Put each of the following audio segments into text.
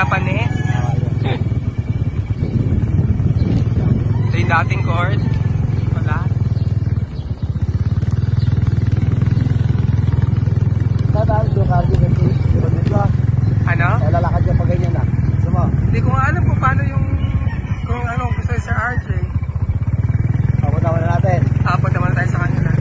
Malapane. Ito yung dating court. Wala. Dadaan doon cardio kasi. Ano? Lalakad niya pa ganyan na. Suma. Hindi ko nga alam kung paano yung kung ano gusto sa RJ. Papunta na natin. Punta muna tayo sa kanila.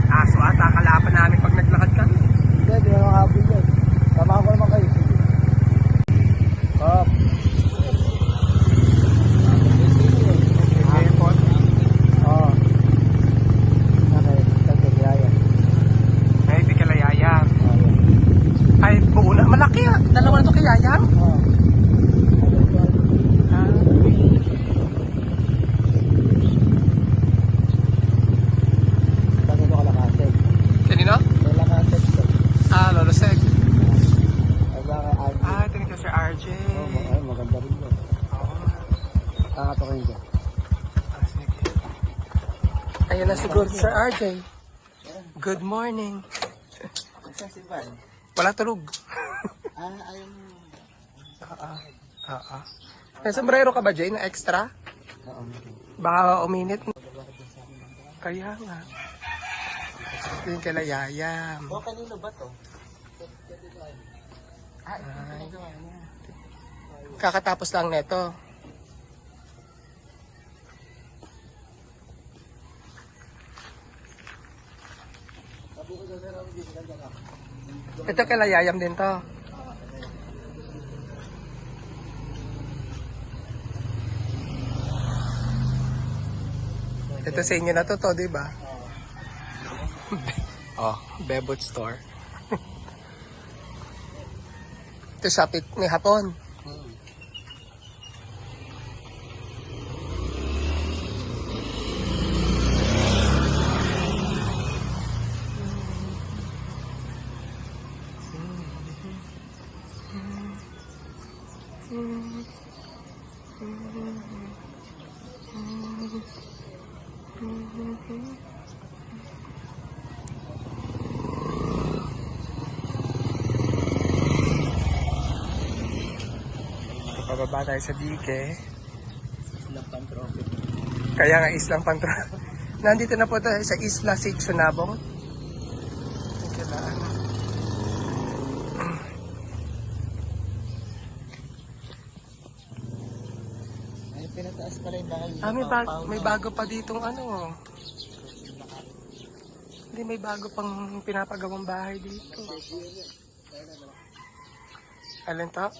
Aso ata kalaban namin pag naglakad kami. Hindi, di na makapin yan. Samahan ko naman kayo. Up. Airport. Oo. Okay, tagkagaya. Ay, di kalayayang. Ay, buo na. Malaki ah. Dalawa na ito kayayang. Oo. Ganito kalakasin. Kanino? Kalakasin ito. Lolo Seg. Ay, baka RJ. Ito ni Sir RJ. Ay, maganda rin yun. Kakato kayo dyan. Sige. Ayun na siguro Sir RJ. Good morning. Saan si Van? Wala tulog. Ayun. May sombrero ka ba, Jay, na extra? Oo. Baka uminit. Kaya nga. Ito yung kalayayam. O, kanino ba to? Ay. Kakatapos lang neto. Ito kalayayam din to. Ito sa inyo na to, di ba? Oh, Bebot Store. Ito Shopee ni Hapon. Pababa tayo sa dike. Islang Pantrophe. Kaya nga Islang Pantrophe. Nandito na po tayo sa Isla Sigsunabong. Ay, pinataas pala yung bahay. May bago pa ditong ano. Hindi, may bago pang pinapagawang bahay dito. Alin to?